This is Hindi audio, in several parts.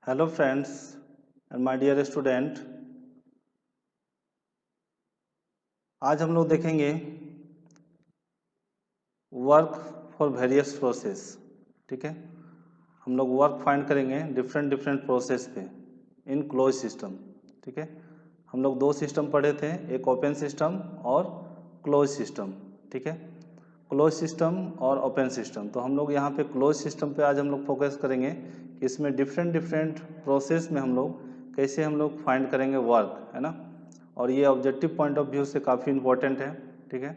Hello friends and my dear student. आज हम लोग देखेंगे वर्क फॉर वेरियस प्रोसेस। ठीक है, हम लोग वर्क फाइंड करेंगे डिफरेंट डिफरेंट प्रोसेस पे इन क्लोज सिस्टम। ठीक है, हम लोग दो सिस्टम पढ़े थे, एक ओपन सिस्टम और क्लोज सिस्टम। ठीक है, क्लोज सिस्टम और ओपन सिस्टम। तो हम लोग यहाँ पे क्लोज सिस्टम पे आज हम लोग फोकस करेंगे कि इसमें डिफरेंट डिफरेंट प्रोसेस में हम लोग कैसे हम लोग फाइंड करेंगे वर्क, है ना। और ये ऑब्जेक्टिव पॉइंट ऑफ व्यू से काफ़ी इंपॉर्टेंट है। ठीक है,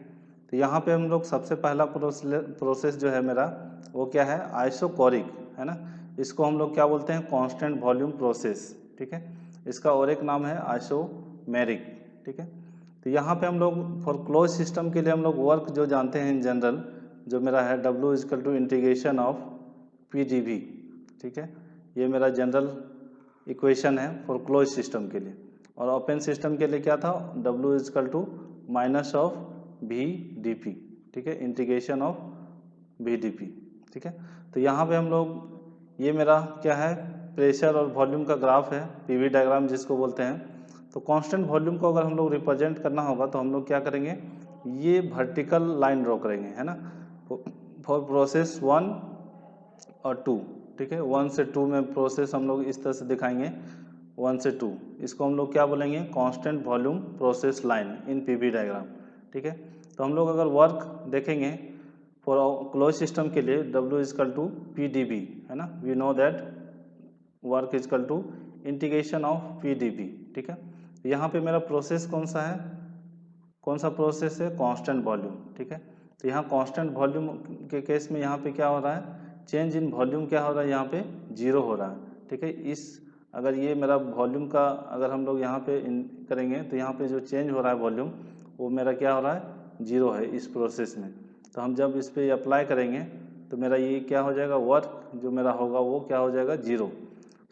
तो यहाँ पे हम लोग सबसे पहला प्रोसेस जो है मेरा वो क्या है, आइसोकोरिक, है ना। इसको हम लोग क्या बोलते हैं, कांस्टेंट वॉल्यूम प्रोसेस। ठीक है, इसका और एक नाम है आइसोमेरिक। ठीक है, तो यहाँ पे हम लोग फॉर क्लोज सिस्टम के लिए हम लोग वर्क जो जानते हैं इन जनरल, जो मेरा है W is equal to integration of PdV। ठीक है, ये मेरा जनरल इक्वेशन है फॉर क्लोज सिस्टम के लिए। और ओपन सिस्टम के लिए क्या था, W is equal to minus of VdP। ठीक है, इंटीग्रेशन ऑफ VdP। ठीक है, तो यहाँ पे हम लोग, ये मेरा क्या है, प्रेशर और वॉल्यूम का ग्राफ है, PV डायग्राम जिसको बोलते हैं। तो कांस्टेंट वॉल्यूम को अगर हम लोग रिप्रेजेंट करना होगा तो हम लोग क्या करेंगे, ये वर्टिकल लाइन ड्रॉ करेंगे, है ना, फॉर प्रोसेस 1 और 2। ठीक है, 1 से 2 में प्रोसेस हम लोग इस तरह से दिखाएंगे, 1 से 2। इसको हम लोग क्या बोलेंगे, constant volume process line in PV diagram. ठीक है, तो हम लोग अगर वर्क देखेंगे फॉर क्लोज सिस्टम के लिए W इजकल टू PdV, है ना। We know that work is equal to integration of PdV। ठीक है, तो यहाँ पे मेरा प्रोसेस कौन सा है, कौन सा प्रोसेस है, कांस्टेंट वॉल्यूम। ठीक है, तो यहाँ कांस्टेंट वॉल्यूम के केस में यहाँ पे क्या हो रहा है, चेंज इन वॉल्यूम क्या हो रहा है, यहाँ पे 0 हो रहा है। ठीक है, इस अगर ये मेरा वॉल्यूम का अगर हम लोग यहाँ पे करेंगे तो यहाँ पे जो चेंज हो रहा है वॉल्यूम, वो मेरा क्या हो रहा है, 0 है इस प्रोसेस में। तो हम जब इस पर अप्लाई करेंगे तो मेरा ये क्या हो जाएगा, वर्क जो मेरा होगा वो क्या हो जाएगा, 0।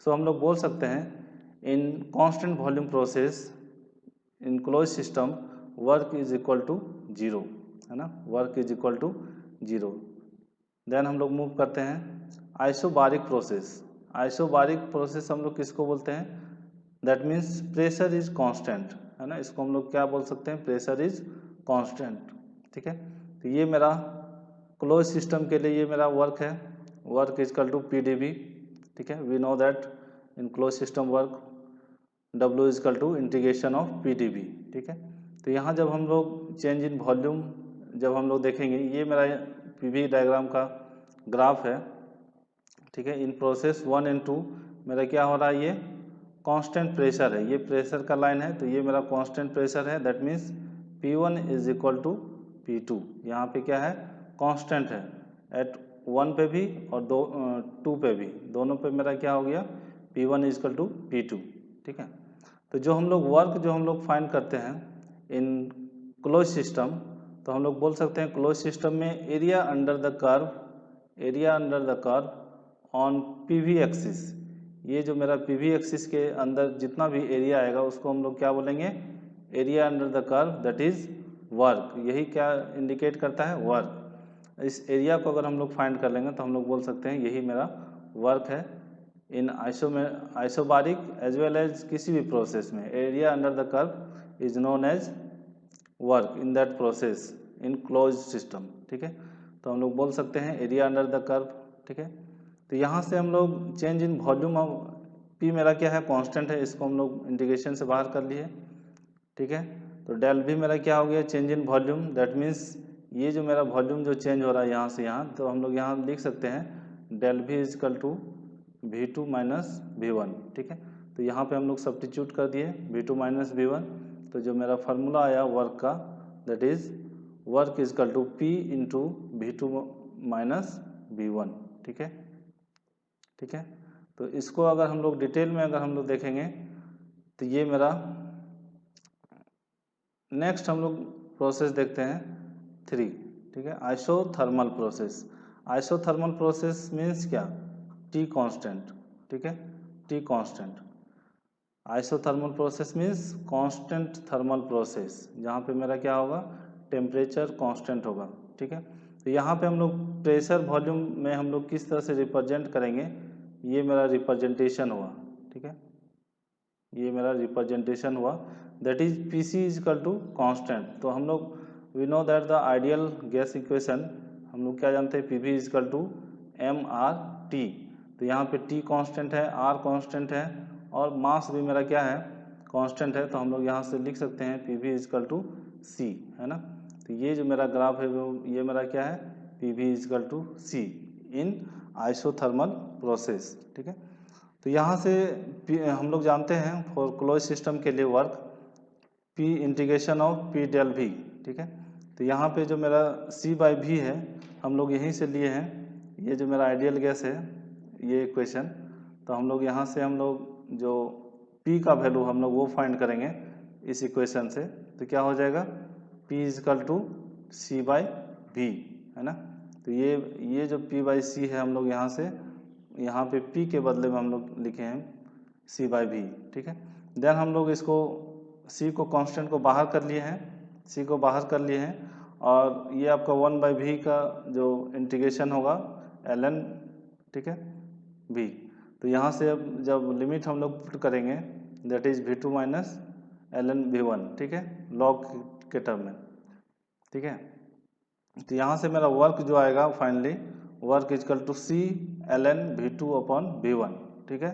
सो हम लोग बोल सकते हैं in constant volume process in close system work is equal to 0, है ना, work is equal to 0। Then हम लोग मूव करते हैं आइसोबारिक प्रोसेस। आइसोबारिक प्रोसेस हम लोग किसको बोलते हैं, that means pressure is constant, है ना। इसको हम लोग क्या बोल सकते हैं, प्रेशर इज कांस्टेंट। ठीक है, तो ये मेरा क्लोज सिस्टम के लिए ये मेरा वर्क है, work is equal to PdV। ठीक है, we know that in close system work W is equal to integration of PdV। ठीक है, तो यहाँ जब हम लोग चेंज इन वॉल्यूम जब हम लोग देखेंगे, ये मेरा PV डायग्राम का ग्राफ है। ठीक है, इन प्रोसेस 1 एंड 2 मेरा क्या हो रहा है, ये कांस्टेंट प्रेशर है, ये प्रेशर का लाइन है, तो ये मेरा कांस्टेंट प्रेशर है। That means P1 is equal to P2। यहाँ पे क्या है, कांस्टेंट है, एट 1 पे भी और 2 पे भी, दोनों पे मेरा क्या हो गया, P1 is equal to P2। ठीक है, तो जो हम लोग वर्क जो हम लोग फाइंड करते हैं इन क्लोज सिस्टम, तो हम लोग बोल सकते हैं क्लोज सिस्टम में area under the curve, area under the curve on PV axis. ये जो मेरा PV एक्सिस के अंदर जितना भी एरिया आएगा उसको हम लोग क्या बोलेंगे, area under the curve, that is work. यही क्या इंडिकेट करता है, वर्क। इस एरिया को अगर हम लोग फाइंड कर लेंगे तो हम लोग बोल सकते हैं यही मेरा वर्क है in isobaric as well as किसी भी प्रोसेस में। Area under the curve is known as work in that process in close system. ठीक है, तो हम लोग बोल सकते हैं एरिया अंडर द कर्व। ठीक है, तो यहाँ से हम लोग change in volume of P मेरा क्या है, कांस्टेंट है, इसको हम लोग इंटीग्रेशन से बाहर कर लिए। ठीक है, तो डेल V मेरा क्या हो गया, change in volume. That means ये जो मेरा वॉल्यूम जो चेंज हो रहा है यहाँ से यहाँ, तो हम लोग यहाँ लिख सकते हैं del V is equal to V2 minus V1। ठीक है, तो यहाँ पे हम लोग सब्स्टिट्यूट कर दिए V2 माइनस V1, तो जो मेरा फार्मूला आया वर्क का, that is work is equal to P into V2 minus V1। ठीक है, ठीक है, तो इसको अगर हम लोग डिटेल में अगर हम लोग देखेंगे तो ये मेरा नेक्स्ट हम लोग प्रोसेस देखते हैं 3। ठीक है, isothermal process. Isothermal process means क्या, T कांस्टेंट। ठीक है, T constant. Isothermal process means constant thermal process, जहाँ पे मेरा क्या होगा, टेम्परेचर कांस्टेंट होगा। ठीक है, तो यहाँ पे हम लोग प्रेशर वॉल्यूम में हम लोग किस तरह से रिप्रेजेंट करेंगे, ये मेरा रिप्रेजेंटेशन हुआ। ठीक है, ये मेरा रिप्रेजेंटेशन हुआ, that is P C is equal to constant. तो हम लोग we know that the ideal gas equation, हम लोग क्या जानते हैं, P V is equal to M R T. तो यहाँ पे टी कांस्टेंट है, आर कांस्टेंट है, और मास भी मेरा क्या है, कांस्टेंट है। तो हम लोग यहाँ से लिख सकते हैं P V is equal to C, है ना। तो ये जो मेरा ग्राफ है वो ये मेरा क्या है, P V is equal to C in isothermal process, ठीक है। तो यहाँ से हम लोग जानते हैं फॉर क्लोज सिस्टम के लिए work P integration of P del V, ठीक है। तो यहाँ पे जो मेरा सी बाई वी है हम लोग यहीं से लिए हैं, ये जो मेरा आइडियल गैस है ये इक्वेशन। तो हम लोग यहाँ से हम लोग जो पी का वैल्यू हम लोग वो फाइंड करेंगे इस इक्वेशन से। तो क्या हो जाएगा, P is equal to C by V, है ना। तो ये जो पी बाई सी है हम लोग यहाँ से यहाँ पे p के बदले में हम लोग लिखे हैं c बाई वी, ठीक है। देन हम लोग इसको c को कांस्टेंट को बाहर कर लिए हैं, c को बाहर कर लिए हैं, और ये आपका 1 बाई वी का जो इंटीग्रेशन होगा ln, ठीक है, v। तो यहाँ से अब जब लिमिट हम लोग पुट करेंगे that is v2 minus ln v1, ठीक है, लॉग के टर्म में, ठीक है। तो यहाँ से मेरा वर्क जो आएगा finally work is equal to C ln v2 upon v1, ठीक है।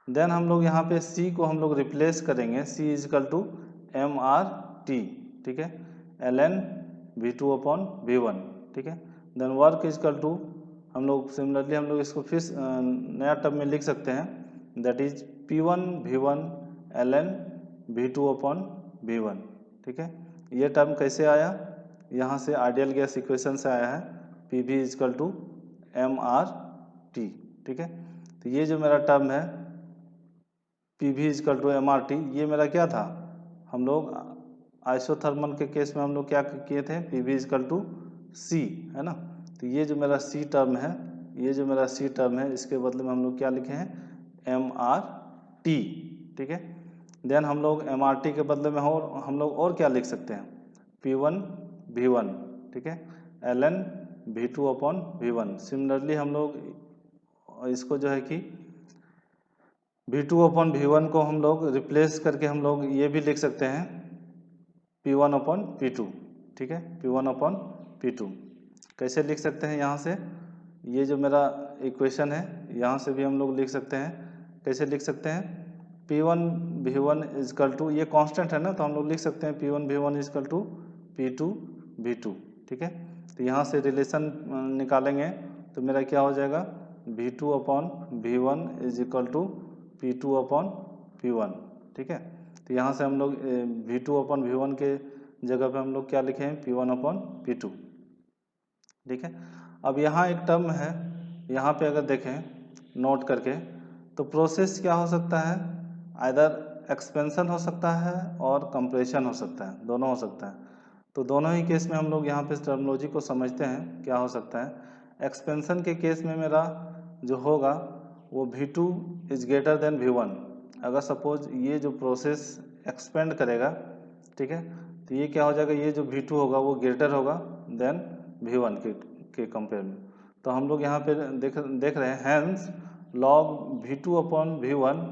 देन हम लोग यहाँ पे c को हम लोग रिप्लेस करेंगे, c is equal to M R T, ठीक है, ln v2 अपॉन v1, ठीक है। देन वर्क इजकल टू हम लोग सिमिलरली हम लोग इसको फिर नया टर्म में लिख सकते हैं that is p1 v1 ln v2 upon v1, ठीक है। ये टर्म कैसे आया, यहाँ से आइडियल गैस इक्वेशन से आया है, P V is equal to M R T, ठीक है। तो ये जो मेरा टर्म है P V is equal to M R T, ये मेरा क्या था, हम लोग आइसोथर्मल के केस में हम लोग क्या किए थे, P V is equal to C, है ना। तो ये जो मेरा सी टर्म है, ये जो मेरा सी टर्म है इसके बदले में हम लोग क्या लिखे हैं, एम आर टी, ठीक है। देन हम लोग एम आर टी के बदले में हम लोग और क्या लिख सकते हैं, P1 V1, ठीक है, ln V2 upon V1। Similarly हम लोग इसको जो है कि V2 अपॉन V1 को हम लोग रिप्लेस करके हम लोग ये भी लिख सकते हैं P1 अपॉन P2, ठीक है, P1 अपॉन P2। कैसे लिख सकते हैं, यहाँ से ये जो मेरा इक्वेशन है यहाँ से भी हम लोग लिख सकते हैं। कैसे लिख सकते हैं, P1 V1 इजकल टू, ये कांस्टेंट है ना, तो हम लोग लिख सकते हैं P1 V1 is equal to P2 V2, ठीक है। तो यहाँ से रिलेशन निकालेंगे तो मेरा क्या हो जाएगा, V2 upon V1 is equal to P2 upon P1, ठीक है। तो यहाँ से हम लोग V2 अपॉन V1 के जगह पे हम लोग क्या लिखे हैं, P1 अपॉन P2, ठीक है। अब यहाँ एक टर्म है, यहाँ पे अगर देखें नोट करके तो प्रोसेस क्या हो सकता है, आइदर एक्सपेंशन हो सकता है और कंप्रेशन हो सकता है, दोनों हो सकता है। तो दोनों ही केस में हम लोग यहाँ पे टर्मिनोलॉजी को समझते हैं क्या हो सकता है। एक्सपेंशन के केस में मेरा जो होगा वो V2 is greater then V1। अगर सपोज ये जो प्रोसेस एक्सपेंड करेगा, ठीक है, तो ये क्या हो जाएगा, ये जो V2 होगा वो ग्रेटर होगा देन V1 के कंपेयर में। तो हम लोग यहाँ पे देख रहे हैं hence log V2 upon V1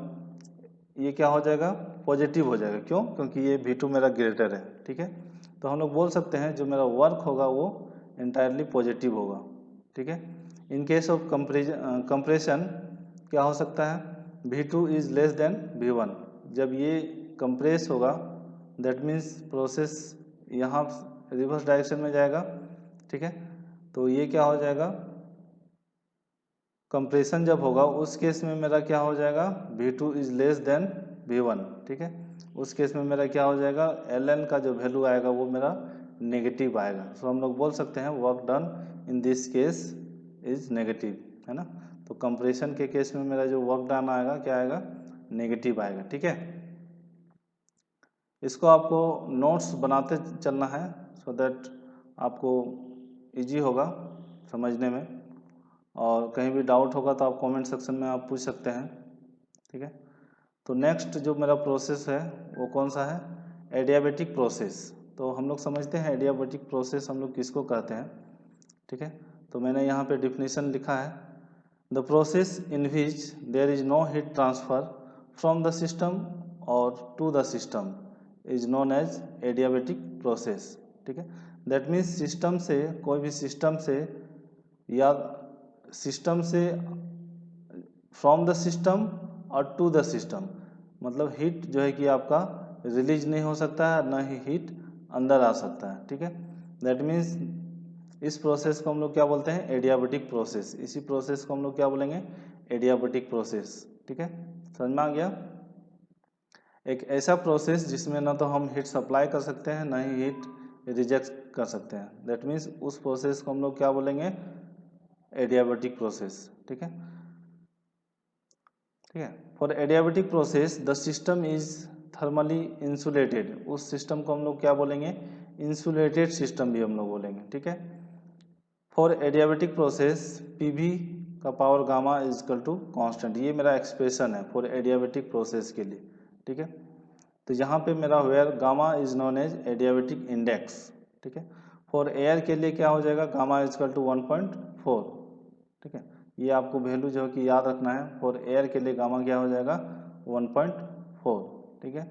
ये क्या हो जाएगा, पॉजिटिव हो जाएगा। क्यों, क्योंकि ये V2 मेरा ग्रेटर है, ठीक है। तो हम लोग बोल सकते हैं जो मेरा वर्क होगा वो इंटायरली पॉजिटिव होगा, ठीक है। इन केस ऑफ कंप्रेशन क्या हो सकता है, V2 is less than V1। जब ये कंप्रेस होगा दैट मीन्स प्रोसेस यहाँ रिवर्स डायरेक्शन में जाएगा, ठीक है। तो ये क्या हो जाएगा, कंप्रेशन जब होगा उस केस में मेरा क्या हो जाएगा, V2 is less than V1, ठीक है। उस केस में मेरा क्या हो जाएगा, ln का जो वैल्यू आएगा वो मेरा नेगेटिव आएगा। सो हम लोग बोल सकते हैं work done in this case is negative, है ना। तो कंप्रेशन के केस में मेरा जो वर्क डन आएगा क्या आएगा, नेगेटिव आएगा, ठीक है। इसको आपको नोट्स बनाते चलना है सो दैट आपको इजी होगा समझने में, और कहीं भी डाउट होगा तो आप कमेंट सेक्शन में आप पूछ सकते हैं, ठीक है। तो नेक्स्ट जो मेरा प्रोसेस है वो कौन सा है, एडियाबेटिक प्रोसेस। तो हम लोग समझते हैं एडियाबेटिक प्रोसेस हम लोग किसको कहते हैं, ठीक है। तो मैंने यहाँ पे डिफिनीशन लिखा है the process in which there is no heat transfer from the system और to the system is known as adiabatic process. ठीक है, दैट मीन्स सिस्टम से, कोई भी सिस्टम से या सिस्टम से फ्रॉम द सिस्टम और टू द सिस्टम, मतलब हीट जो है कि आपका रिलीज नहीं हो सकता है, ना ही हीट अंदर आ सकता है। ठीक है, दैट मीन्स इस प्रोसेस को हम लोग क्या बोलते हैं, एडियाबेटिक प्रोसेस। इसी प्रोसेस को हम लोग क्या बोलेंगे, एडियाबेटिक प्रोसेस। ठीक है, समझ में आ गया। एक ऐसा प्रोसेस जिसमें ना तो हम हीट सप्लाई कर सकते हैं, ना ही हीट रिजेक्ट कर सकते हैं, दैट मीन्स उस प्रोसेस को हम लोग क्या बोलेंगे, एडियाबेटिक प्रोसेस। ठीक है, ठीक है। For adiabatic process the system is thermally insulated, उस सिस्टम को हम लोग क्या बोलेंगे, इंसुलेटेड सिस्टम भी हम लोग बोलेंगे। ठीक है, फॉर एडियाबेटिक प्रोसेस पीवी का power gamma is equal to constant, ये मेरा एक्सप्रेशन है फॉर एडियाबेटिक प्रोसेस के लिए। ठीक है, तो यहाँ पे मेरा where gamma is known as adiabatic index. ठीक है, फॉर एयर के लिए क्या हो जाएगा, गामा इज इक्वल टू 1.4। ठीक है, ये आपको वैल्यू जो है कि याद रखना है, फॉर एयर के लिए गामा क्या हो जाएगा, 1.4। ठीक है,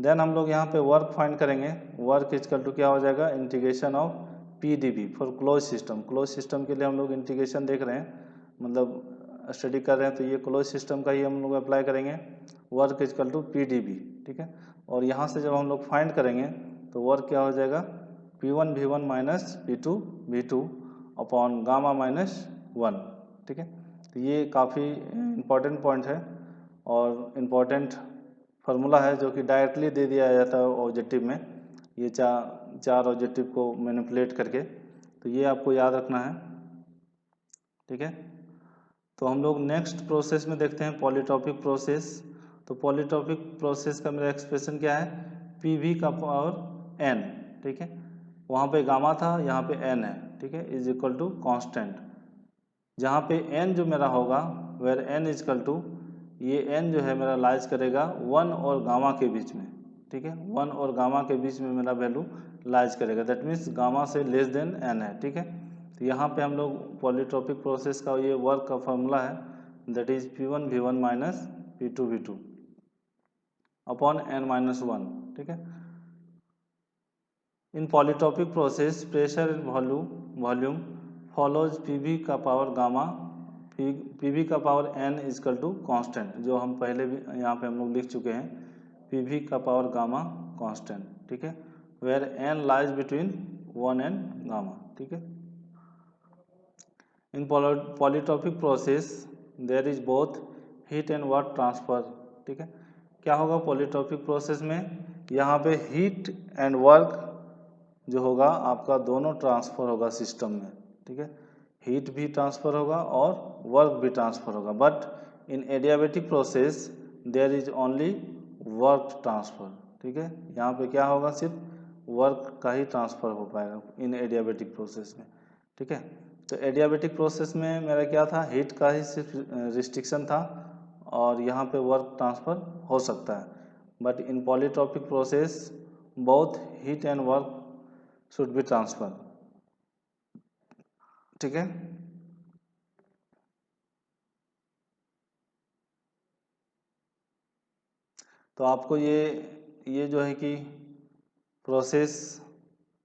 देन हम लोग यहाँ पे वर्क फाइंड करेंगे, वर्क इजकल टू क्या हो जाएगा, integration of P D B for close system. Close system के लिए हम लोग इंटीग्रेशन देख रहे हैं, मतलब स्टडी कर रहे हैं, तो ये क्लोज सिस्टम का ही हम लोग अप्लाई करेंगे, work is equal to P D B. ठीक है, और यहाँ से जब हम लोग फाइंड करेंगे तो वर्क क्या हो जाएगा, P1 V1 minus P2 V2 upon gamma minus 1। ठीक है, तो ये काफ़ी इम्पोर्टेंट पॉइंट है और इम्पोर्टेंट फार्मूला है जो कि डायरेक्टली दे दिया जाता है ऑब्जेक्टिव में, ये चार ऑब्जेक्टिव को मैनिपुलेट करके, तो ये आपको याद रखना है। ठीक है, तो हम लोग नेक्स्ट प्रोसेस में देखते हैं पॉलीट्रॉपिक प्रोसेस। तो पॉलीट्रॉपिक प्रोसेस का मेरा एक्सप्रेशन क्या है, पी वी का पावर एन। ठीक है, वहाँ पे गामा था, यहाँ पे एन है। ठीक है, इज इक्वल टू कॉन्स्टेंट, जहाँ पे एन जो मेरा होगा, where N is equal to, ये एन जो है मेरा लाइज करेगा 1 और गामा के बीच में। ठीक है, 1 और गामा के बीच में मेरा वैल्यू लाइज करेगा, दैट मीन्स गामा से लेस देन एन है। ठीक है, तो यहाँ पे हम लोग पॉलीट्रॉपिक प्रोसेस का ये वर्क का फॉर्मूला है, that is P1 V1 minus P2 V2 upon n minus 1। ठीक है, in polytropic process pressure and volume follows PV का पावर गामा, पीवी का power n equal to constant, जो हम पहले भी यहाँ पे हम लोग लिख चुके हैं, पीवी का पावर गामा कांस्टेंट। ठीक है, where n lies between 1 and gamma. ठीक है, in polytropic process there is both heat and work transfer. ठीक है, क्या होगा पॉलीट्रॉपिक प्रोसेस में, यहाँ पे हीट एंड वर्क जो होगा आपका दोनों ट्रांसफर होगा सिस्टम में। ठीक है, हीट भी ट्रांसफर होगा और वर्क भी ट्रांसफर होगा, but in adiabatic process there is only work transfer. ठीक है, यहाँ पे क्या होगा, सिर्फ वर्क का ही ट्रांसफर हो पाएगा इन एडियाबेटिक प्रोसेस में। ठीक है, तो एडियाबेटिक प्रोसेस में मेरा क्या था, हीट का ही सिर्फ रिस्ट्रिक्शन था और यहाँ पे वर्क ट्रांसफर हो सकता है, but in polytropic process both heat and work should be transfer. ठीक है, तो आपको ये जो है कि प्रोसेस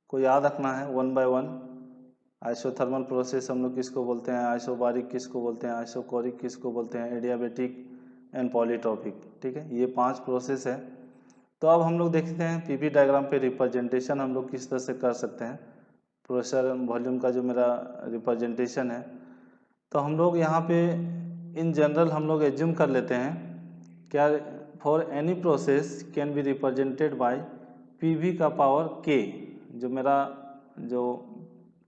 को याद रखना है 1 बाय 1। आइसोथर्मल प्रोसेस हम लोग किसको बोलते हैं, आइसोबारिक किसको बोलते हैं, आइसोकोरिक किसको बोलते हैं, एडियाबेटिक एंड पॉलीट्रॉपिक। ठीक है, ये 5 प्रोसेस है। तो अब हम लोग देखते हैं पीवी डायग्राम पे रिप्रेजेंटेशन हम लोग किस तरह से कर सकते हैं, प्रेशर वॉल्यूम का जो मेरा रिप्रेजेंटेशन है। तो हम लोग यहाँ पे इन जनरल हम लोग एज्यूम कर लेते हैं, क्या, for any process can be represented by PV का पावर के, जो मेरा जो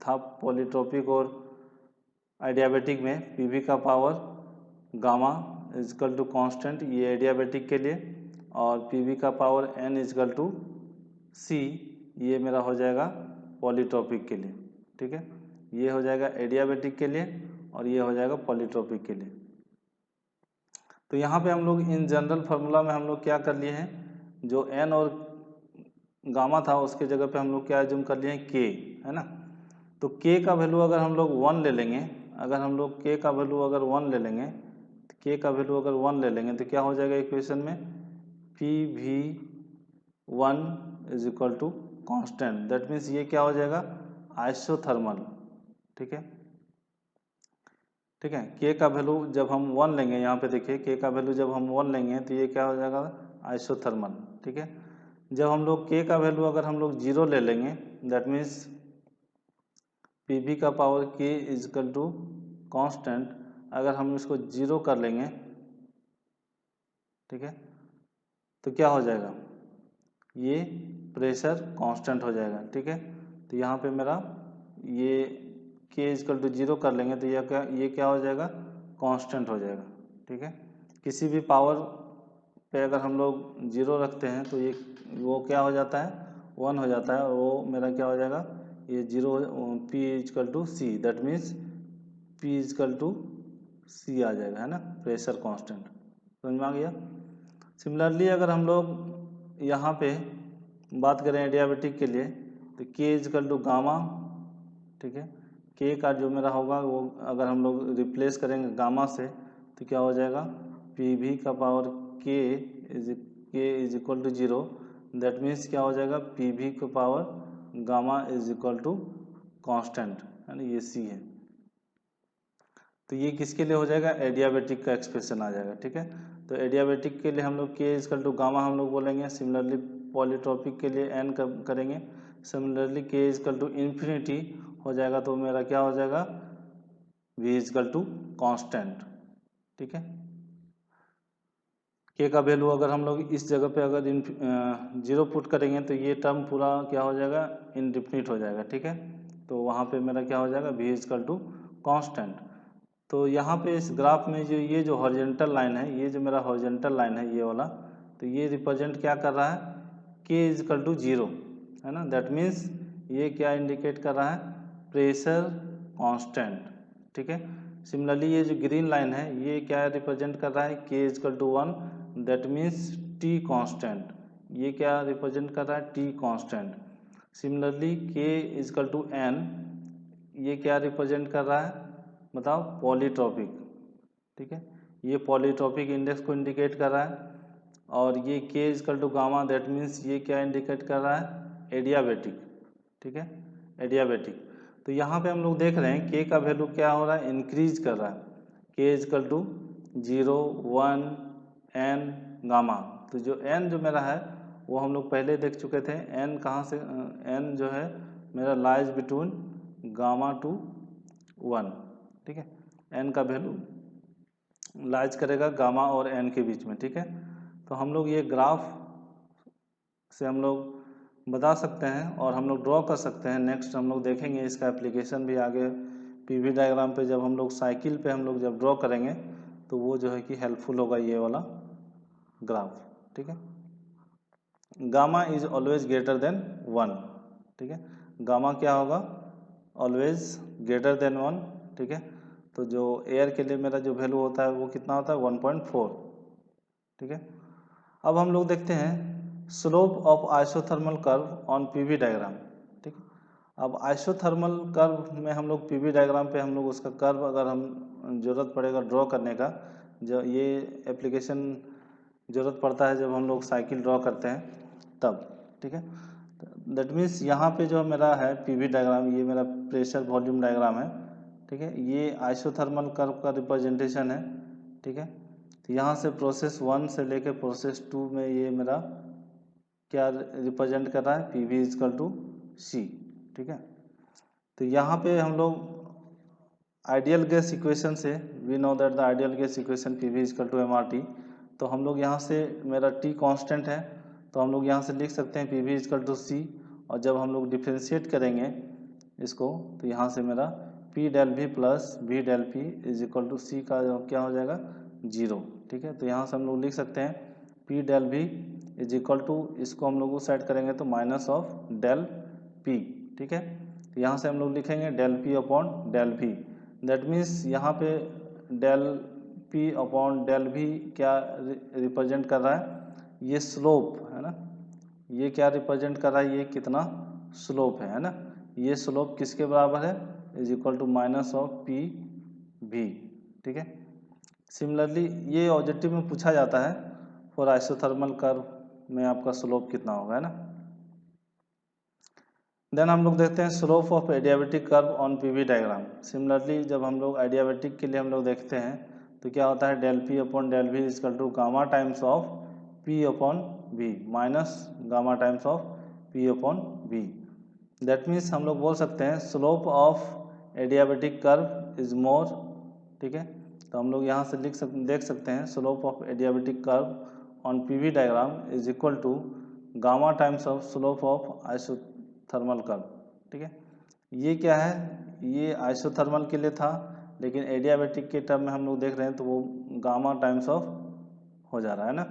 था पॉलीट्रॉपिक और एडियाबेटिक में, पीवी का power gamma is equal to constant, ये एडियाबेटिक के लिए, और पीवी का power N is equal to C, ये मेरा हो जाएगा पॉलीट्रॉपिक के लिए। ठीक है, ये हो जाएगा एडियाबेटिक के लिए और ये हो जाएगा पॉलीट्रॉपिक के लिए। तो यहाँ पे हम लोग इन जनरल फार्मूला में हम लोग क्या कर लिए हैं, जो एन और गामा था उसके जगह पे हम लोग क्या एज्यूम कर लिए हैं, के, है ना। तो के का वैल्यू अगर हम लोग 1 ले लेंगे, अगर हम लोग के का वैल्यू अगर 1 ले लेंगे, तो के का वैल्यू अगर 1 ले लेंगे तो क्या हो जाएगा इक्वेशन में, PV1 is equal to constant. That means ये क्या हो जाएगा, आइसोथर्मल। ठीक है, ठीक है। के का वैल्यू जब हम 1 लेंगे, यहाँ पे देखिए के का वैल्यू जब हम 1 लेंगे तो ये क्या हो जाएगा, आइसोथर्मल। ठीक है, जब हम लोग के का वैल्यू अगर हम लोग 0 ले लेंगे, दैट मीन्स पीवी का power K is equal to constant, अगर हम इसको 0 कर लेंगे, ठीक है, तो क्या हो जाएगा, ये प्रेशर कांस्टेंट हो जाएगा। ठीक है, तो यहाँ पे मेरा ये के इजकल टू 0 कर लेंगे तो ये क्या हो जाएगा, कांस्टेंट हो जाएगा। ठीक है, किसी भी पावर पे अगर हम लोग 0 रखते हैं तो ये वो क्या हो जाता है, 1 हो जाता है, और वो मेरा क्या हो जाएगा, ये 0 P equal to C, that means P equal to C आ जाएगा, है ना, प्रेशर कांस्टेंट। समझ में आ गया। सिमिलरली अगर हम लोग यहाँ पे बात करें एडियाबेटिक के लिए, तो के इजकल टू गामा। ठीक है, के का जो मेरा होगा वो अगर हम लोग रिप्लेस करेंगे गामा से तो क्या हो जाएगा, पी वी का power K is equal to 0, that means क्या हो जाएगा, पी वी का power gamma is equal to constant, है ना, ये सी है। तो ये किसके लिए हो जाएगा, एडियाबेटिक का एक्सप्रेशन आ जाएगा। ठीक है, तो एडियाबेटिक के लिए हम लोग के इजकल टू गामा हम लोग बोलेंगे। सिमिलरली पॉलीट्रॉपिक के लिए एन करेंगे। Similarly K is equal to infinity हो जाएगा तो मेरा क्या हो जाएगा, वी इजकल टू कांस्टेंट। ठीक है, के का वैल्यू अगर हम लोग इस जगह पे अगर 0 पुट करेंगे तो ये टर्म पूरा क्या हो जाएगा, इनडिफिनिट हो जाएगा। ठीक है, तो वहाँ पे मेरा क्या हो जाएगा, वी इजकल टू कांस्टेंट। तो यहाँ पे इस ग्राफ में जो ये जो हॉरिजेंटल लाइन है, ये जो मेरा हॉरिजेंटल लाइन है ये वाला, तो ये रिप्रेजेंट क्या कर रहा है, के इजकल टू 0, है ना, दैट मीन्स ये क्या इंडिकेट कर रहा है, प्रेशर कांस्टेंट। ठीक है, सिमिलरली ये जो ग्रीन लाइन है ये क्या रिप्रेजेंट कर रहा है, K is equal to 1, that means T constant. ये क्या रिप्रेजेंट कर रहा है, T constant. Similarly K is equal to N, ये क्या रिप्रेजेंट कर रहा है, बताओ, पॉलीट्रॉपिक। ठीक है, ये पॉलीट्रॉपिक इंडेक्स को इंडिकेट कर रहा है। और ये K is equal to gamma, that means ये क्या इंडिकेट कर रहा है, एडियाबेटिक। ठीक है, एडियाबेटिक। तो यहाँ पे हम लोग देख रहे हैं के का वैल्यू क्या हो रहा है, इंक्रीज कर रहा है, K is equal to 0, 1, N, gamma. तो जो एन जो मेरा है वो हम लोग पहले देख चुके थे, एन कहाँ से, एन जो है मेरा लाइज बिटवीन गामा टू 1। ठीक है, एन का वैल्यू लाइज करेगा गामा और एन के बीच में। ठीक है, तो हम लोग ये ग्राफ से हम लोग बता सकते हैं और हम लोग ड्रॉ कर सकते हैं। नेक्स्ट हम लोग देखेंगे इसका एप्लीकेशन भी आगे, पीवी डायग्राम पे जब हम लोग साइकिल पे हम लोग जब ड्रॉ करेंगे तो वो जो है कि हेल्पफुल होगा ये वाला ग्राफ। ठीक है, gamma is always greater than 1। ठीक है, गामा क्या होगा, ऑलवेज ग्रेटर देन 1। ठीक है, तो जो एयर के लिए मेरा जो वैल्यू होता है वो कितना होता है, 1.4। ठीक है, अब हम लोग देखते हैं slope of isothermal curve on PV diagram. ठीक है, अब आइसोथर्मल कर्व में हम लोग पीवी डायग्राम पे हम लोग उसका कर्व अगर हम ज़रूरत पड़ेगा ड्रॉ करने का, जो ये एप्लीकेशन ज़रूरत पड़ता है जब हम लोग साइकिल ड्रॉ करते हैं तब। ठीक है, दैट मीन्स यहाँ पे जो मेरा है पीवी डायग्राम, ये मेरा प्रेशर वॉल्यूम डायग्राम है। ठीक है, ये आइसोथर्मल कर्व का रिप्रेजेंटेशन है। ठीक है, तो यहाँ से प्रोसेस 1 से लेकर प्रोसेस 2 में ये मेरा क्या रिप्रेजेंट कर रहा है, P V is equal to C. ठीक है, तो यहाँ पे हम लोग आइडियल गैस इक्वेशन से we know that the ideal gas equation P V is equal to M R T. तो हम लोग यहाँ से मेरा टी कांस्टेंट है तो हम लोग यहाँ से लिख सकते हैं पी वी इजकल टू सी, और जब हम लोग डिफ्रेंशिएट करेंगे इसको तो यहाँ से मेरा P del V plus V del P is equal to C का क्या हो जाएगा, 0। ठीक है, तो यहाँ से हम लोग लिख सकते हैं P del V is equal to, इसको हम लोग उस साइड करेंगे तो माइनस ऑफ डेल पी। ठीक है, तो यहाँ से हम लोग लिखेंगे del P upon del V, that means यहाँ पे del P upon del V क्या रिप्रेजेंट कर रहा है, ये स्लोप है ना, ये क्या रिप्रेजेंट कर रहा है, ये कितना स्लोप है ना, ये स्लोप किसके बराबर है, is equal to minus of P V, ठीक है। सिमिलरली ये ऑब्जेक्टिव में पूछा जाता है फॉर आइसोथर्मल कर्व में आपका स्लोप कितना होगा, है ना। देन हम लोग देखते हैं slope of adiabatic curve on PV diagram. Similarly जब हम लोग एडियाबेटिक के लिए हम लोग देखते हैं तो क्या होता है, del P upon del V is equal to gamma times of P upon V minus gamma times of P upon V. That means हम लोग बोल सकते हैं slope of adiabatic curve is more, ठीक है। तो हम लोग यहाँ से देख सकते हैं slope of adiabatic curve on PV diagram is equal to gamma times of slope of isothermal curve, ठीक है। ये क्या है, ये आइसोथर्मल के लिए था, लेकिन एडियाबेटिक के टर्म में हम लोग देख रहे हैं तो वो गामा टाइम्स ऑफ हो जा रहा है ना,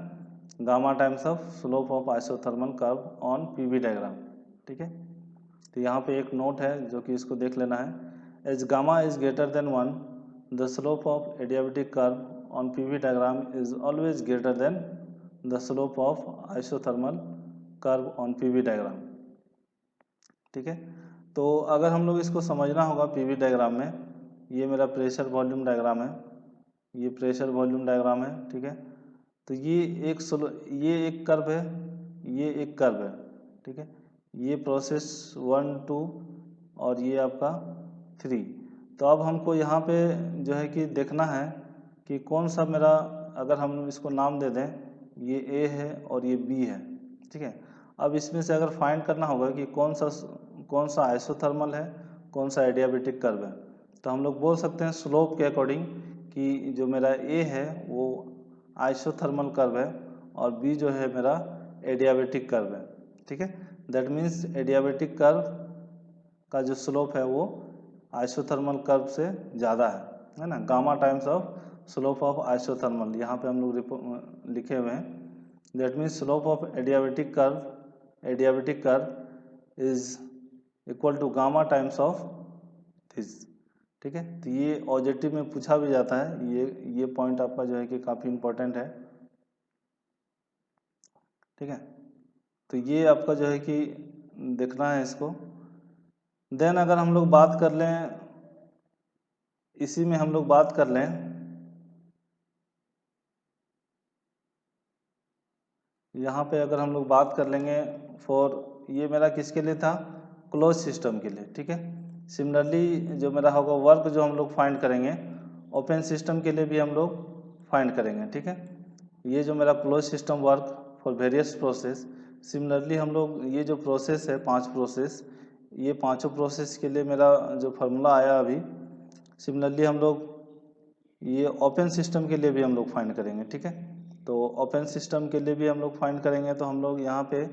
gamma times of slope of isothermal curve on PV diagram, ठीक है। तो यहाँ पे एक नोट है जो कि इसको देख लेना है, as gamma is greater than 1 the slope of adiabatic curve on PV diagram is always greater than the slope of isothermal curve on PV diagram, ठीक है। तो अगर हम लोग इसको समझना होगा पीवी डायग्राम में, ये मेरा प्रेशर वॉल्यूम डायग्राम है, ये प्रेशर वॉल्यूम डायग्राम है, ठीक है। तो ये एक कर्व है, ये एक कर्व है, ठीक है। ये प्रोसेस 1 2 और ये आपका 3। तो अब हमको यहाँ पे जो है कि देखना है कि कौन सा मेरा, अगर हम इसको नाम दे दें, ये ए है और ये बी है, ठीक है। अब इसमें से अगर फाइंड करना होगा कि कौन सा आइसोथर्मल है, कौन सा एडियाबेटिक कर्व है, तो हम लोग बोल सकते हैं स्लोप के अकॉर्डिंग कि जो मेरा ए है वो आइसोथर्मल कर्व है और बी जो है मेरा एडियाबेटिक कर्व है, ठीक है। दैट मीन्स एडियाबेटिक कर्व का जो स्लोप है वो आइसोथर्मल कर्व से ज़्यादा है ना, gamma times of slope of isothermal, यहाँ पे हम लोग लिखे हुए हैं। That means slope of adiabatic curve is equal to gamma times of this, ठीक है। तो ये ऑब्जेक्टिव में पूछा भी जाता है, ये पॉइंट आपका जो है कि काफ़ी इम्पोर्टेंट है, ठीक है। तो ये आपका जो है कि देखना है इसको। देन अगर हम लोग बात कर लें, इसी में हम लोग बात कर लें, यहाँ पे अगर हम लोग बात कर लेंगे फॉर, ये मेरा किसके लिए था, क्लोज सिस्टम के लिए, ठीक है। सिमिलरली जो मेरा होगा वर्क जो हम लोग फाइंड करेंगे ओपन सिस्टम के लिए भी हम लोग फाइंड करेंगे, ठीक है। ये जो मेरा close system work for various process, similarly हम लोग ये जो प्रोसेस है 5 प्रोसेस, ये पांचों प्रोसेस के लिए मेरा जो फार्मूला आया अभी, सिमिलरली हम लोग ये ओपन सिस्टम के लिए भी हम लोग फाइंड करेंगे, ठीक है। तो ओपन सिस्टम के लिए भी हम लोग फाइंड करेंगे, तो हम लोग यहाँ पे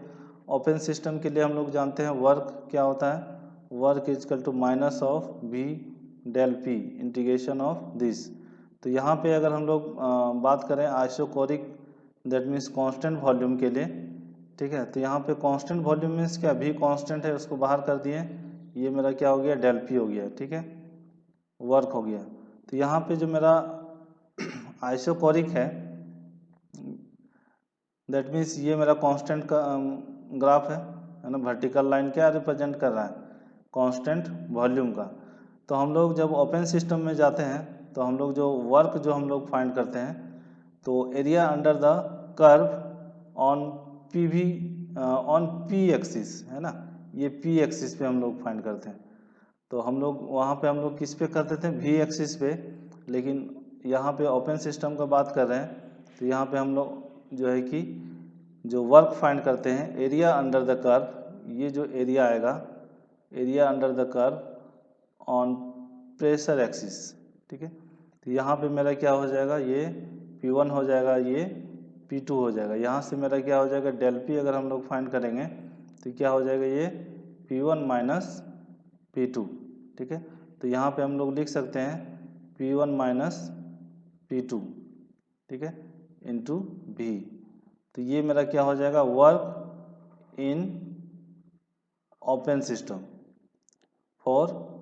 ओपन सिस्टम के लिए हम लोग जानते हैं वर्क क्या होता है, work is equal to minus of V del P integration of this. तो यहाँ पे अगर हम लोग बात करें isochoric, that means constant volume के लिए, ठीक है। तो यहाँ पे कांस्टेंट वॉल्यूम मीन्स क्या, भी कांस्टेंट है उसको बाहर कर दिए, ये मेरा क्या हो गया, डेल पी हो गया, ठीक है, वर्क हो गया। तो यहाँ पे जो मेरा आइसोकोरिक है, दैट मीन्स ये मेरा कांस्टेंट का ग्राफ है ना, वर्टिकल लाइन क्या रिप्रेजेंट कर रहा है, कांस्टेंट वॉल्यूम का। तो हम लोग जब ओपन सिस्टम में जाते हैं तो हम लोग जो वर्क जो हम लोग फाइंड करते हैं, तो area under the curve on P V on P axis है ना, ये पी एक्सिस पे हम लोग फाइंड करते हैं। तो हम लोग वहाँ पे हम लोग किस पे करते थे, वी एक्सिस पे, लेकिन यहाँ पे ओपन सिस्टम का बात कर रहे हैं तो यहाँ पे हम लोग जो है कि जो वर्क फाइंड करते हैं एरिया अंडर द कर्व, ये जो एरिया आएगा, area under the curve on pressure axis, ठीक है। तो यहाँ पे मेरा क्या हो जाएगा, ये P1 हो जाएगा, ये P2 हो जाएगा। यहाँ से मेरा क्या हो जाएगा, डेल P अगर हम लोग फाइंड करेंगे तो क्या हो जाएगा, ये P1 माइनस P2, ठीक है। तो यहाँ पे हम लोग लिख सकते हैं P1 माइनस P2, ठीक है, इंटू V। तो ये मेरा क्या हो जाएगा, work in open system for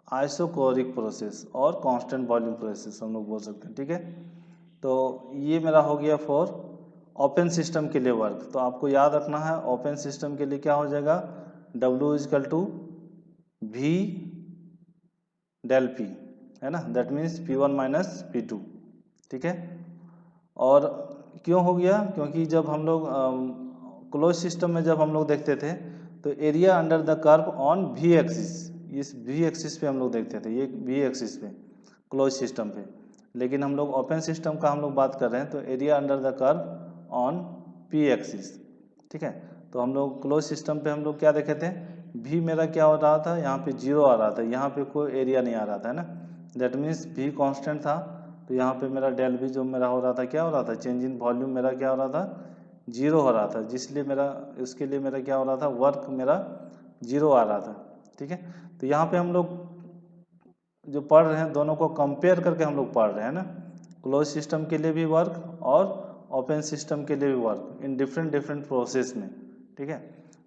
isochoric process और कांस्टेंट वॉल्यूम प्रोसेस हम लोग बोल सकते हैं, ठीक है। तो ये मेरा हो गया फॉर ओपन सिस्टम के लिए वर्क। तो आपको याद रखना है ओपन सिस्टम के लिए क्या हो जाएगा, W is equal to V del P, है ना, that means P1 minus P2, ठीक है। और क्यों हो गया, क्योंकि जब हम लोग क्लोज सिस्टम में जब हम लोग देखते थे तो area under the curve on V axis, इस V एक्सिस पे हम लोग देखते थे, ये V एक्सिस पे क्लोज सिस्टम पे। लेकिन हम लोग ओपन सिस्टम का हम लोग बात कर रहे हैं तो area under the curve on P axis, ठीक है। तो हम लोग क्लोज सिस्टम पे हम लोग क्या देखे थे, V मेरा क्या हो रहा था, यहाँ पे 0 आ रहा था, यहाँ पे कोई एरिया नहीं आ रहा था, है ना। दैट मीन्स V कांस्टेंट था, तो यहाँ पे मेरा डेल V जो मेरा हो रहा था, क्या हो रहा था, चेंज इन वॉल्यूम मेरा क्या हो रहा था, 0 हो रहा था, जिसलिए मेरा उसके लिए मेरा क्या हो रहा था, वर्क मेरा 0 आ रहा था, ठीक है। तो यहाँ पे हम लोग जो पढ़ रहे हैं दोनों को कंपेयर करके हम लोग पढ़ रहे हैं ना, क्लोज सिस्टम के लिए भी वर्क और ओपन सिस्टम के लिए भी work, in different different process में, ठीक है।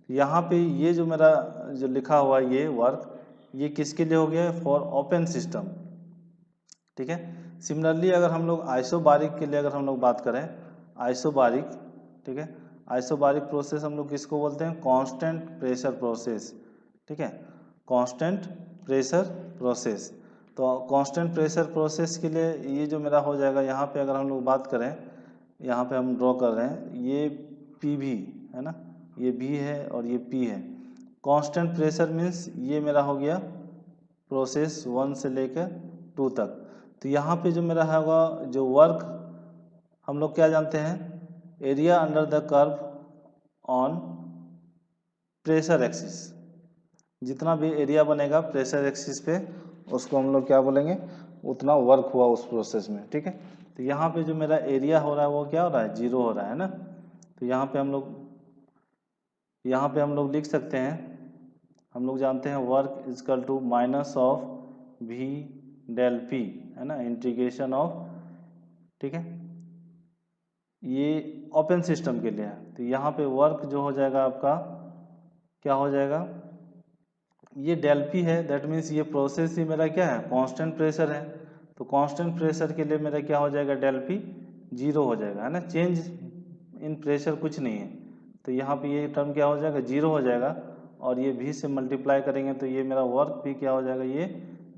यहाँ पे ये जो मेरा जो लिखा हुआ है ये वर्क, ये किसके लिए हो गया है, फॉर ओपन सिस्टम, ठीक है। सिमिलरली अगर हम लोग आइसोबारिक के लिए अगर हम लोग बात करें, आइसोबारिक, ठीक है, आइसोबारिक प्रोसेस हम लोग किसको बोलते हैं, कांस्टेंट प्रेशर प्रोसेस, ठीक है, कांस्टेंट प्रेशर प्रोसेस। तो कांस्टेंट प्रेशर प्रोसेस के लिए ये जो मेरा हो जाएगा, यहाँ पे अगर हम लोग बात करें, यहाँ पे हम ड्रॉ कर रहे हैं, ये PV है ना, ये B है और ये P है। कांस्टेंट प्रेशर मीन्स ये मेरा हो गया प्रोसेस 1 से लेकर 2 तक। तो यहाँ पे जो मेरा होगा जो वर्क, हम लोग क्या जानते हैं, area under the curve on pressure axis, जितना भी एरिया बनेगा प्रेशर एक्सिस पे उसको हम लोग क्या बोलेंगे, उतना वर्क हुआ उस प्रोसेस में, ठीक है। तो यहाँ पे जो मेरा एरिया हो रहा है वो क्या हो रहा है, 0 हो रहा है ना। तो यहाँ पे हम लोग लिख सकते हैं, हम लोग जानते हैं work is equal to minus of V del P, है ना, इंटीग्रेशन ऑफ, ठीक है, ये ओपन सिस्टम के लिए है। तो यहाँ पे वर्क जो हो जाएगा आपका क्या हो जाएगा, ये डेल P है, दैट मीन्स ये प्रोसेस ही मेरा क्या है, कांस्टेंट प्रेशर है। तो कांस्टेंट प्रेशर के लिए मेरा क्या हो जाएगा, डेल P 0 हो जाएगा, है ना, चेंज इन प्रेशर कुछ नहीं है। तो यहाँ पे ये टर्म क्या हो जाएगा, 0 हो जाएगा, और ये V से मल्टीप्लाई करेंगे तो ये मेरा वर्क भी क्या हो जाएगा, ये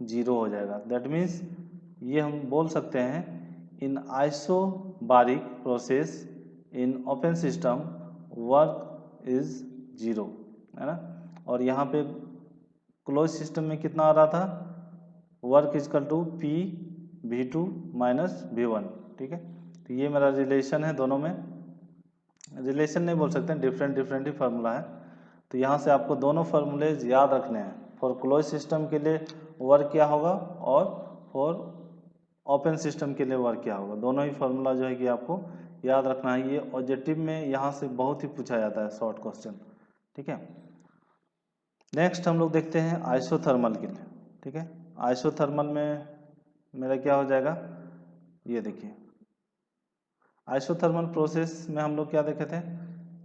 0 हो जाएगा। दैट मीन्स ये हम बोल सकते हैं, in isobaric process in open system work is 0, है ना। और यहाँ पे क्लोज सिस्टम में कितना आ रहा था, work is equal to P V2 minus V1, ठीक है। तो ये मेरा रिलेशन है, दोनों में रिलेशन नहीं बोल सकते, डिफरेंट डिफरेंट ही फार्मूला है। तो यहाँ से आपको दोनों फार्मूलेज याद रखने हैं, फॉर क्लोज सिस्टम के लिए वर्क क्या होगा और फॉर ओपन सिस्टम के लिए वर्क क्या होगा, दोनों ही फार्मूला जो है कि आपको याद रखना है। ये ऑब्जेक्टिव में यहाँ से बहुत ही पूछा जाता है शॉर्ट क्वेश्चन, ठीक है। नेक्स्ट हम लोग देखते हैं आइसोथर्मल के लिए, ठीक है। आइसोथर्मल में मेरा क्या हो जाएगा, ये देखिए आइसोथर्मल प्रोसेस में हम लोग क्या देखे थे,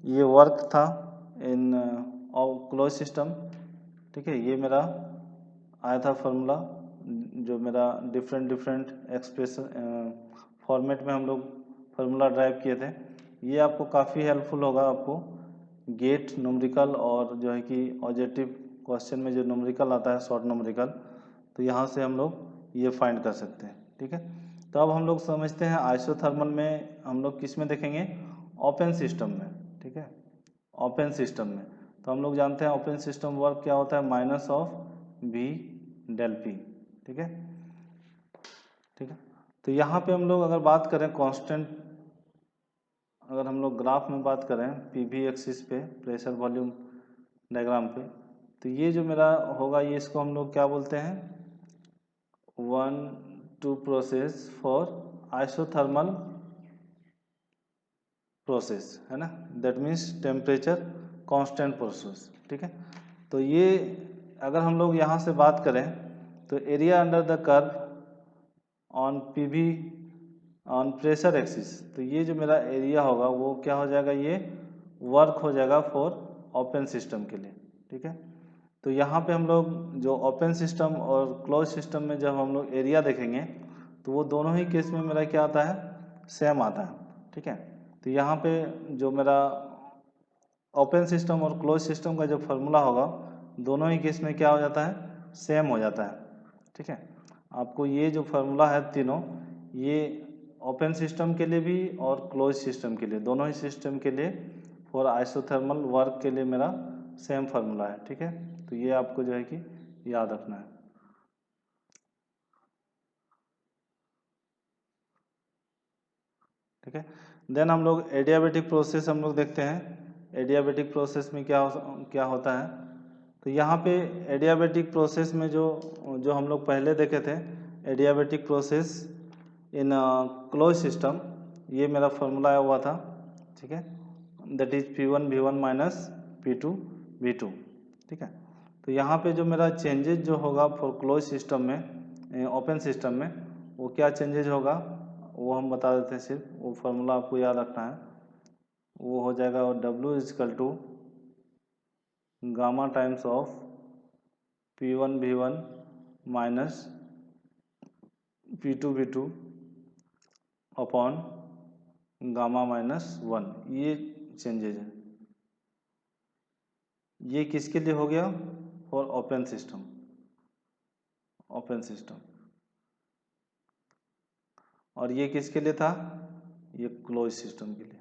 ये वर्क था इन क्लोज सिस्टम, ठीक है। ये मेरा आया था फार्मूला जो मेरा डिफरेंट डिफरेंट एक्सप्रेशन फॉर्मेट में हम लोग फार्मूला ड्राइव किए थे। ये आपको काफ़ी हेल्पफुल होगा, आपको गेट न्यूमेरिकल और जो है कि ऑब्जेक्टिव क्वेश्चन में जो न्यूमेरिकल आता है शॉर्ट न्यूमेरिकल, तो यहाँ से हम लोग ये फाइंड कर सकते हैं, ठीक है। तो अब हम लोग समझते हैं आइसोथर्मल में हम लोग किस में देखेंगे, ओपन सिस्टम में, ठीक है, ओपन सिस्टम में। तो हम लोग जानते हैं ओपन सिस्टम वर्क क्या होता है, minus of V del P, ठीक है, ठीक है। तो यहाँ पे हम लोग अगर बात करें कांस्टेंट, अगर हम लोग ग्राफ में बात करें PV एक्सिस पे प्रेशर वॉल्यूम डायग्राम पे, तो ये जो मेरा होगा ये इसको हम लोग क्या बोलते हैं, 1-2 प्रोसेस फॉर आइसोथर्मल प्रोसेस, है ना, that means temperature constant process, ठीक है। तो ये अगर हम लोग यहाँ से बात करें तो area under the curve on PV on pressure axis, तो ये जो मेरा एरिया होगा वो क्या हो जाएगा, ये वर्क हो जाएगा फॉर ओपन सिस्टम के लिए, ठीक है। तो यहाँ पे हम लोग जो ओपन सिस्टम और क्लोज सिस्टम में जब हम लोग एरिया देखेंगे तो वो दोनों ही केस में मेरा क्या आता है, सेम आता है, ठीक है। तो यहाँ पे जो मेरा ओपन सिस्टम और क्लोज सिस्टम का जो फार्मूला होगा दोनों ही केस में क्या हो जाता है, सेम हो जाता है, ठीक है। आपको ये जो फार्मूला है तीनों, ये ओपन सिस्टम के लिए भी और क्लोज सिस्टम के लिए, दोनों ही सिस्टम के लिए फॉर आइसोथर्मल वर्क के लिए मेरा सेम फार्मूला है। ठीक है, तो ये आपको जो है कि याद रखना है। ठीक है, देन हम लोग एडियाबेटिक प्रोसेस हम लोग देखते हैं। एडियाबेटिक प्रोसेस में क्या होता है, तो यहाँ पे एडियाबेटिक प्रोसेस में जो जो हम लोग पहले देखे थे, adiabatic process in close system, ये मेरा फॉर्मूला आया हुआ था। ठीक है, that is P1V1 minus P2V2। ठीक है, तो यहाँ पे जो मेरा चेंजेस जो होगा फॉर क्लोज सिस्टम में, ओपन सिस्टम में, वो क्या चेंजेज होगा वो हम बता देते हैं। सिर्फ वो फार्मूला आपको याद रखना है। वो हो जाएगा W is equal to gamma times of P1V1 minus P2V2 upon gamma minus 1। ये चेंजेज है। ये किसके लिए हो गया, for open system, open system. और ये किसके लिए था, ये क्लोज सिस्टम के लिए।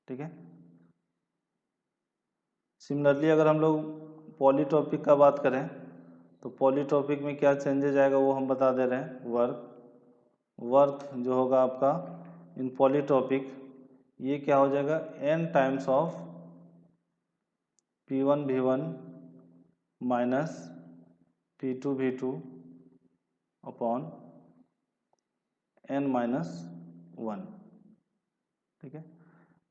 ठीक है, सिमिलरली अगर हम लोग पॉलीटॉपिक का बात करें, तो पॉलीटॉपिक में क्या चेंजेज आएगा वो हम बता दे रहे हैं। वर्क जो होगा आपका इन पॉलीटॉपिक, ये क्या हो जाएगा, n times of P1V1 minus P2V2 upon n minus 1। ठीक है,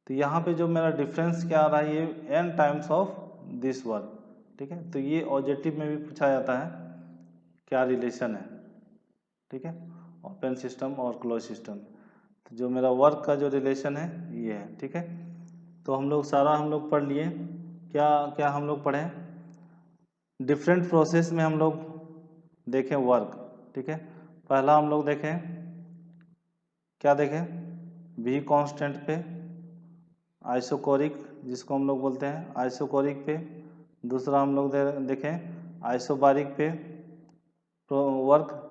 तो यहाँ पे जो मेरा डिफरेंस क्या आ रहा है, ये n times of this work. ठीक है, तो ये ऑब्जेक्टिव में भी पूछा जाता है, क्या रिलेशन है। ठीक है, ओपन सिस्टम और क्लोज सिस्टम, तो जो मेरा वर्क का जो रिलेशन है ये है। ठीक है, तो हम लोग पढ़ लिए। क्या क्या हम लोग पढ़े, डिफरेंट प्रोसेस में हम लोग देखें वर्क। ठीक है, पहला हम लोग देखें, क्या देखें, V कांस्टेंट पे, आइसोकोरिक जिसको हम लोग बोलते हैं आइसोकोरिक पे। दूसरा हम लोग देखें आइसोबारिक पे वर्क।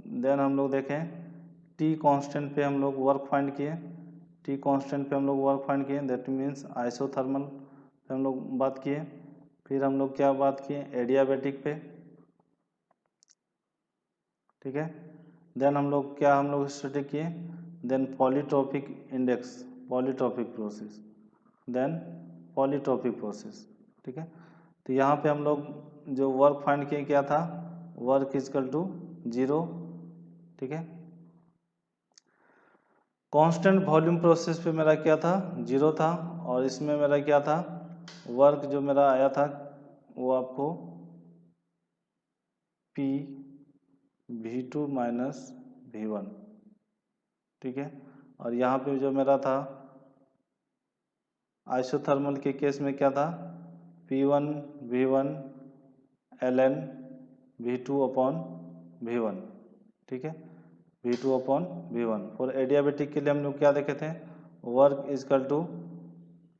देन हम लोग देखें T कांस्टेंट पे हम लोग वर्क फाइंड किए। T कांस्टेंट पे हम लोग वर्क फाइंड किए, दैट मीन्स आइसोथर्मल पे हम लोग बात किए। फिर हम लोग क्या बात किए, एडियाबेटिक पे। ठीक है, देन हम लोग स्टडी किए, then polytropic index, polytropic process, then polytropic process. ठीक है, तो यहाँ पे हम लोग जो वर्क फाइंड किए क्या था, वर्क इजकल टू 0। ठीक है, कांस्टेंट वॉल्यूम प्रोसेस पे मेरा क्या था, 0 था। और इसमें मेरा क्या था, वर्क जो मेरा आया था वो आपको P(V2 माइनस V1)। ठीक है, और यहाँ पे जो मेरा था आइसोथर्मल के केस में क्या था, P1V1 ln V2 upon V1। ठीक है, V2 upon V1। For adiabatic के लिए हम लोग क्या देखे थे, work is equal to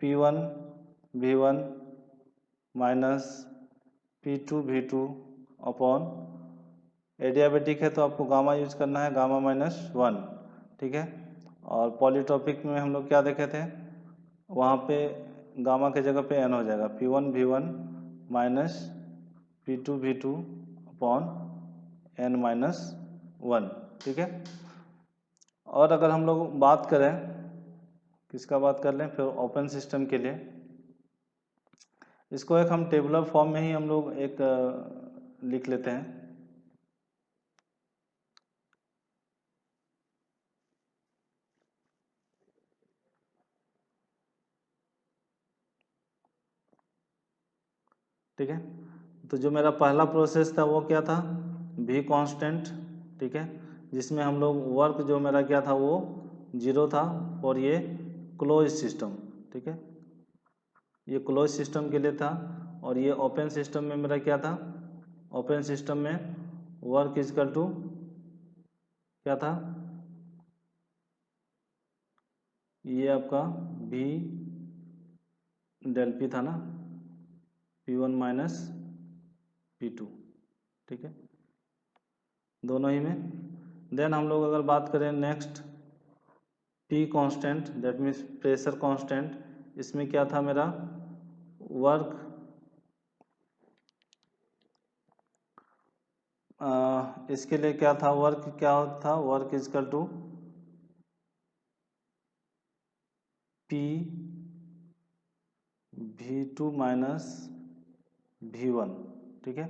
P1V1 minus P2V2 upon, adiabatic है तो आपको गामा यूज करना है, गामा माइनस 1। ठीक है, और पॉलीटॉपिक में हम लोग क्या देखे थे, वहाँ पे गामा के जगह पे n हो जाएगा, P1V1 minus P2V2 upon n minus 1। ठीक है, और अगर हम लोग बात करें, किसका बात कर लें, फिर ओपन सिस्टम के लिए, इसको एक हम टेबुलर फॉर्म में ही हम लोग एक लिख लेते हैं। ठीक है, तो जो मेरा पहला प्रोसेस था वो क्या था, V कांस्टेंट। ठीक है, जिसमें हम लोग वर्क जो मेरा क्या था वो 0 था, और ये क्लोज सिस्टम। ठीक है, ये क्लोज सिस्टम के लिए था। और ये ओपन सिस्टम में मेरा क्या था, ओपन सिस्टम में वर्क इजकल टू क्या था, ये आपका V del P था ना, P1 माइनस P2। ठीक है, दोनों ही में। देन हम लोग अगर बात करें next P constant, that means pressure constant, इसमें क्या था मेरा वर्क इसके लिए क्या था, वर्क क्या था, work is equal to P V2 minus V1, ठीक है।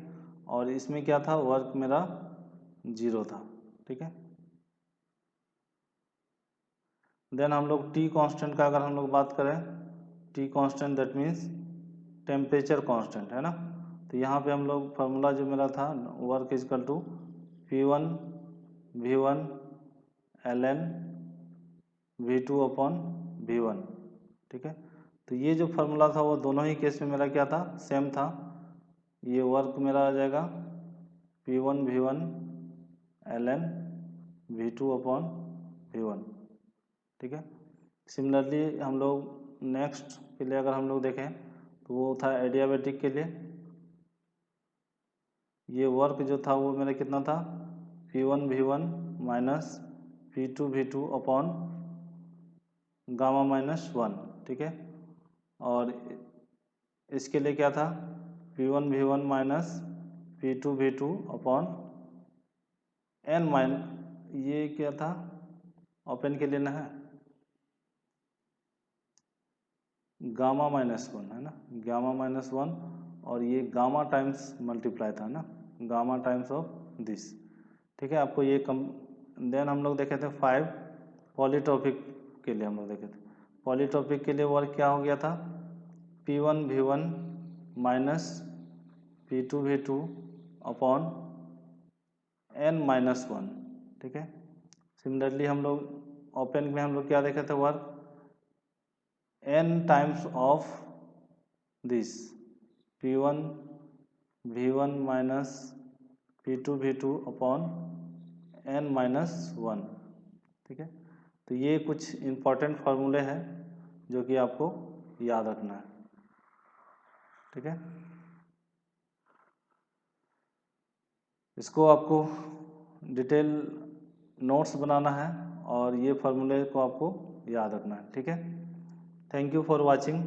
और इसमें क्या था, वर्क मेरा 0 था, ठीक है। देन हम लोग T कांस्टेंट का अगर हम लोग बात करें, T constant that means temperature constant, है ना। तो यहाँ पे हम लोग फार्मूला जो मेरा था, work is equal to P1 V1 ln V2 upon V1, ठीक है। तो ये जो फार्मूला था वो दोनों ही केस में मेरा क्या था, सेम था। ये वर्क मेरा आ जाएगा P1 V1 ln V2 upon V1, ठीक है। सिमिलरली हम लोग नेक्स्ट के लिए अगर हम लोग देखें तो वो था एडियाबेटिक के लिए। ये वर्क जो था वो मेरा कितना था, P1 V1 minus P2 V2 upon gamma minus 1, ठीक है। और इसके लिए क्या था, P1 V1 minus P2 V2 upon n ये क्या था, ओपन के लिए ना है, गामा माइनस 1, है ना, गामा माइनस 1। और ये गामा टाइम्स मल्टीप्लाई था ना, गामा टाइम्स ऑफ दिस, ठीक है। आपको ये कम। देन हम लोग देखे थे 5 पॉलीट्रॉपिक के लिए, हम लोग देखे थे पॉलीट्रॉपिक के लिए वर्क क्या हो गया था, P1 V1 minus P2 V2 upon n minus 1, ठीक है। सिमिलरली हम लोग ओपन में हम लोग क्या देखे थे, work n times of this P1 V1 minus P2 V2 upon n minus 1, ठीक है। तो ये कुछ इम्पोर्टेंट फार्मूले हैं जो कि आपको याद रखना है, ठीक है। इसको आपको डिटेल नोट्स बनाना है और ये फार्मूले को आपको याद रखना है, ठीक है। Thank you for watching.